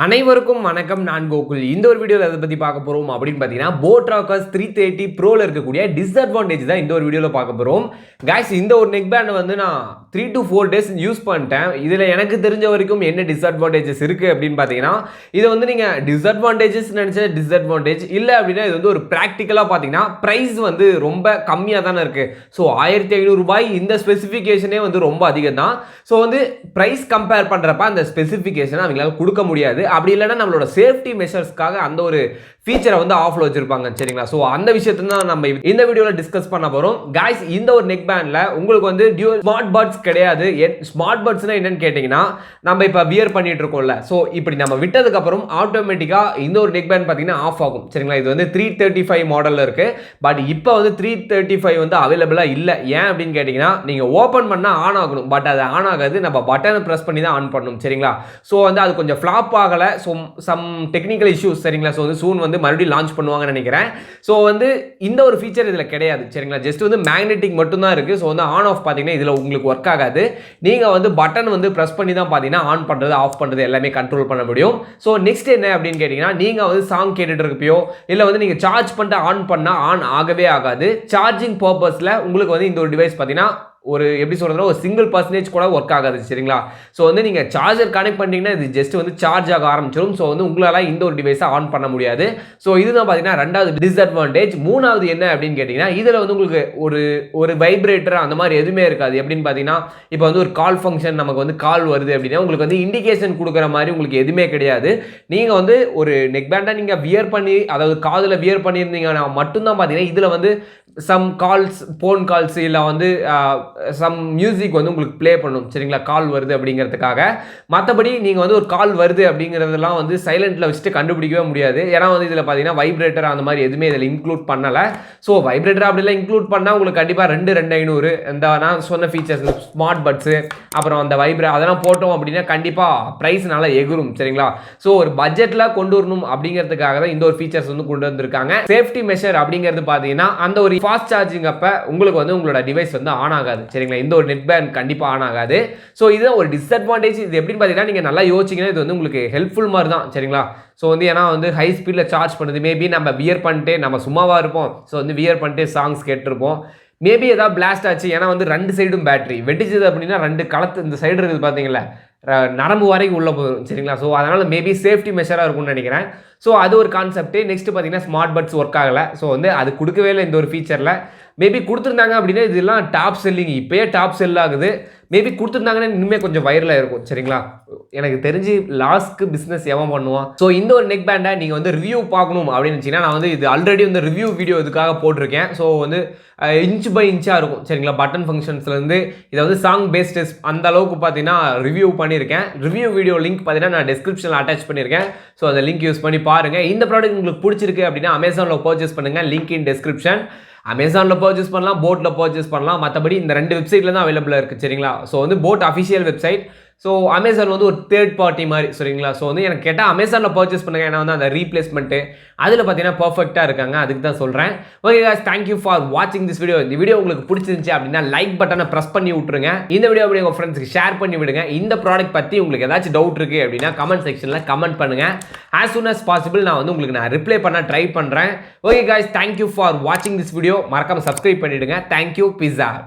அனைவருக்கும் வணக்கம். நான் கோகுல். இந்த ஒரு வீடியோல எதை பத்தி பார்க்க போறோம் அப்படின்னு பார்த்தீங்கன்னா, போட் ராக்கர்ஸ் 330 ப்ரோல இருக்கக்கூடிய டிஸ்அட்வான்டேஜ் தான் இந்த ஒரு வீடியோல பார்க்க போறோம். கைஸ், இந்த ஒரு நெக் பேண்ட் வந்து நான் 3 to 4 டேஸ் யூஸ் பண்ணிட்டேன். இதுல எனக்கு தெரிஞ்ச வரைக்கும் என்ன டிஸ்அட்வான்டேஜஸ் இருக்கு அப்படின்னு பார்த்தீங்கன்னா, இதை வந்து நீங்க டிஸ்அட்வான்டேஜஸ் நினைச்ச டிஸ்அட்வான்டேஜ் இல்ல அப்படின்னா இது வந்து ஒரு பிராக்டிக்கலா பார்த்தீங்கன்னா பிரைஸ் வந்து ரொம்ப கம்மியா தானே இருக்கு. ஸோ 1500 ரூபாய் இந்த ஸ்பெசிஃபிகேஷனே வந்து ரொம்ப அதிகம் தான். ஸோ வந்து பிரைஸ் கம்பேர் பண்றப்ப அந்த ஸ்பெசிஃபிகேஷனை அவங்களால கொடுக்க முடியாது. அப்படி இல்லைன்னா நம்மளோட சேஃப்டி மெஷர்ஸ்க்காக அந்த ஒரு ஃபீச்சரை வந்து ஆஃப்ல வச்சிருப்பாங்க, சரிங்களா? ஸோ அந்த விஷயத்தை தான் நம்ம இந்த வீடியோவில் டிஸ்கஸ் பண்ண போகிறோம். கைஸ், இந்த ஒரு நெக் பேண்டில் உங்களுக்கு வந்து டியூல் ஸ்மார்ட் பட்ஸ் கிடையாது. ஸ்மார்ட் பட்ஸ்னா என்னன்னு கேட்டிங்கன்னா, நம்ம இப்போ வியர் பண்ணிட்டு இருக்கோம்ல, ஸோ இப்படி நம்ம விட்டதுக்கப்புறம் ஆட்டோமேட்டிக்காக இந்த ஒரு நெக் பேண்ட் பார்த்தீங்கன்னா ஆஃப் ஆகும், சரிங்களா? இது வந்து 335 மாடலில் இருக்குது. பட் இப்போ வந்து 335 வந்து அவைலபிளாக இல்லை. ஏன் அப்படின்னு கேட்டிங்கன்னா, நீங்கள் ஓப்பன் பண்ணால் ஆன் ஆகணும், பட் அது ஆன் ஆகாது. நம்ம பட்டனை ப்ரெஸ் பண்ணி தான் ஆன் பண்ணணும், சரிங்களா? ஸோ வந்து அது கொஞ்சம் ஃப்ளாப் ஆகலை. ஸோ சம் டெக்னிக்கல் இஷ்யூஸ், சரிங்களா? ஸோ வந்து சூன் வந்து மறுபடியும் லான்ச் பண்ணுவாங்கன்னு நினைக்கிறேன். ஸோ வந்து இந்த ஒரு ஃபீச்சர் இதில் கிடையாது, சரிங்களா? ஜஸ்ட் வந்து மேக்னெட்டிக் மட்டும் தான் இருக்குது. ஸோ வந்து ஆன் ஆஃப் பார்த்தீங்கன்னா இதில் உங்களுக்கு ஒர்க் ஆகாது. நீங்கள் வந்து பட்டன் வந்து ப்ரெஸ் பண்ணி தான் பார்த்தீங்கன்னா ஆன் பண்ணுறது ஆஃப் பண்ணுறது எல்லாமே கண்ட்ரோல் பண்ண முடியும். ஸோ நெக்ஸ்ட் என்ன அப்படின்னு கேட்டிங்கன்னா, நீங்கள் வந்து சாங் கேட்டுட்டு இருக்கப்போ இல்லை வந்து நீங்கள் சார்ஜ் பண்ணிட்டு ஆன் பண்ணால் ஆன் ஆகவே ஆகாது. சார்ஜிங் பர்பஸில் உங்களுக்கு வந்து இந்த ஒரு டிவைஸ் பார்த்தீங்கன்னா ஒரு எப்படி சொல்கிறதுனா ஒரு சிங்கிள் பர்சன்டேஜ் கூட ஒர்க் ஆகாது, சரிங்களா? ஸோ வந்து நீங்கள் சார்ஜர் கனெக்ட் பண்ணிட்டீங்கன்னா இது ஜஸ்ட் வந்து சார்ஜ் ஆக ஆரம்பிச்சிடும். ஸோ வந்து உங்களால் இந்த ஒரு டிவைஸை ஆன் பண்ண முடியாது. ஸோ இதுதான் பார்த்தீங்கன்னா ரெண்டாவது டிஸ்அட்வான்டேஜ். மூணாவது என்ன அப்படின்னு கேட்டிங்கன்னா, இதில் வந்து உங்களுக்கு ஒரு வைப்ரேட்டர் அந்த மாதிரி எதுவுமே இருக்காது. எப்படின்னு பார்த்தீங்கன்னா, இப்போ வந்து ஒரு கால் ஃபங்க்ஷன் நமக்கு வந்து கால் வருது அப்படின்னா உங்களுக்கு வந்து இண்டிகேஷன் கொடுக்குற மாதிரி உங்களுக்கு எதுவுமே கிடையாது. நீங்கள் வந்து ஒரு நெக் பேண்டை நீங்கள் வியர் பண்ணி, அதாவது காதில் வியர் பண்ணியிருந்தீங்கன்னா மட்டும்தான் பார்த்தீங்கன்னா இதில் வந்து சம் கால்ஸ், ஃபோன் கால்ஸ் இல்லை வந்து சம் மியூசிக் வந்து உங்களுக்கு ப்ளே பண்ணும், சரிங்களா? கால் வருது அப்படிங்கிறதுக்காக. மற்றபடி நீங்கள் வந்து ஒரு கால் வருது அப்படிங்கிறதெல்லாம் வந்து சைலண்டில் வச்சுட்டு கண்டுபிடிக்கவே முடியாது. ஏன்னா வந்து இதில் பார்த்தீங்கன்னா வைப்ரேட்டர் அந்த மாதிரி எதுவுமே இதில் இன்க்ளூட் பண்ணலை. ஸோ வைப்ரேட்டர் அப்படிலாம் இன்க்ளூட் பண்ணால் உங்களுக்கு கண்டிப்பாக 2500 இந்த நான் சொன்ன ஃபீச்சர்ஸ், ஸ்மார்ட் பட்ஸு, அப்புறம் அந்த அதெல்லாம் போட்டோம் அப்படின்னா கண்டிப்பாக ப்ரைஸ் நல்லா எகுரும், சரிங்களா? ஸோ ஒரு பட்ஜெட்டில் கொண்டு வரணும் அப்படிங்கிறதுக்காக தான் இந்த ஒரு ஃபீச்சர்ஸ் வந்து கொண்டு வந்திருக்காங்க. சேஃப்டி மெஷர் அப்படிங்கிறது பார்த்தீங்கன்னா அந்த ஒரு ஃபாஸ்ட் சார்ஜிங் அப்போ உங்களுக்கு வந்து உங்களோட டிவைஸ் வந்து ஆன் ஆகாது, சரிங்களா? இந்த ஒரு நெட் பேண்ட் கண்டிப்பாக ஆன் ஆகாது. ஸோ இதுதான் ஒரு டிஸ்அட்வான்டேஜ். இது எப்படின்னு பார்த்தீங்கன்னா, நீங்கள் நல்லா யோசிச்சிங்கன்னா இது வந்து உங்களுக்கு ஹெல்ப்ஃபுல் மாதிரி தான், சரிங்களா? ஸோ வந்து ஏன்னா வந்து ஹை ஸ்பீடில் சார்ஜ் பண்ணுறது, மேபி நம்ம வியர் பண்ணிட்டு நம்ம சும்மாவாக இருப்போம். ஸோ வந்து வியர் பண்ணிட்டு சாங்ஸ் கேட்டிருப்போம். மேபி ஏதாவது பிளாஸ்ட் ஆச்சு, ஏன்னா வந்து ரெண்டு சைடும் பேட்டரி வெடிச்சது அப்படின்னா ரெண்டு களத்து இந்த சைடு இருக்குது பார்த்தீங்களா, நரம்பு வரைக்கும் உள்ளே போயிடும், சரிங்களா? ஸோ அதனால் மேபி சேஃப்டி மெஷராக இருக்கும்னு நினைக்கிறேன். ஸோ அது ஒரு கான்செப்ட். நெக்ஸ்ட் பார்த்தீங்கன்னா ஸ்மார்ட் பட்ஸ் ஒர்க் ஆகலை. ஸோ வந்து அது கொடுக்கவே இல்லை இந்த ஒரு ஃபீச்சரில். மேபி கொடுத்துருந்தாங்க அப்படின்னா இதெல்லாம் டாப் செல்லிங், இப்போயே டாப் செல் ஆகுது. மேபி கொடுத்துருந்தாங்கன்னா இன்னுமே கொஞ்சம் வைரலாக இருக்கும், சரிங்களா? எனக்கு தெரிஞ்சு லாஸ்க்கு பிஸ்னஸ் எவன் பண்ணுவான்? ஸோ இந்த ஒரு நெக் பேண்டை நீங்கள் வந்து ரிவ்யூ பார்க்கணும் அப்படின்னு நினச்சிங்கன்னா, நான் வந்து இது ஆல்ரெடி வந்து ரிவ்யூ வீடியோ இதுக்காக போட்டிருக்கேன். ஸோ வந்து இன்ச் பை இன்ச்சாக இருக்கும், சரிங்களா? பட்டன் ஃபங்க்ஷன்ஸ்லேருந்து இதை வந்து சாங் பேஸ்ட் அந்த அளவுக்கு பார்த்தீங்கன்னா ரிவ்யூ பண்ணியிருக்கேன். ரிவ்யூ வீடியோ லிங்க் பார்த்தீங்கன்னா நான் டிஸ்கிரிப்ஷனில் அட்டாச் பண்ணியிருக்கேன். ஸோ அந்த லிங்க் யூஸ் பண்ணி பாருங்கள். இந்த ப்ராடக்ட் உங்களுக்கு பிடிச்சிருக்கு அப்படின்னா அமேசானில் பர்ச்சேஸ் பண்ணுங்கள். Link in description. அமேசானில் பர்ச்சேஸ் பண்ணலாம், போட்டில் பர்ச்சேஸ் பண்ணலாம். மற்றபடி இந்த 2 வெப்சைட்டில் தான் அவைலபிளாக இருக்குது, சரிங்களா? ஸோ வந்து boat official website. So Amazon வந்து ஒரு தேர்ட் பார்ட்டி மாதிரி, சரிங்களா? ஸோ வந்து எனக்கு கேட்டால் அமேசானில் பர்ச்சேஸ் பண்ணுங்கள். ஏன்னா வந்து அந்த ரீப்ளேஸ்மெண்ட்டு அதில் பார்த்தீங்கன்னா பர்ஃபெக்டாக இருக்காங்க, அதுக்கு தான் சொல்கிறேன். ஓகே guys, தேங்க்யூ ஃபார் வாட்சிங் திஸ் வீடியோ. இந்த வீடியோ உங்களுக்கு பிடிச்சிருந்துச்சு அப்படின்னா லைக் பட்டனை ப்ரெஸ் பண்ணி விட்ருங்க. இந்த வீடியோ அப்படி உங்கள் ஃப்ரெண்ட்ஸ்க்கு ஷேர் பண்ணி விடுங்க. இந்த ப்ராடக்ட் பற்றி உங்களுக்கு ஏதாச்சும் டவுட் இருக்குது அப்படின்னா கமெண்ட் செக்ஷனில் கமெண்ட் பண்ணுங்கள். as soon as possible நான் வந்து உங்களுக்கு ரிப்ளை பண்ண ட்ரை பண்ணுறேன். ஓகே guys, தேங்க்யூ ஃபார் வாட்சிங் திஸ் வீடியோ. மறக்காமல் சப்ஸ்கிரைப் பண்ணிவிடுங்க. தேங்க்யூ. Peace out.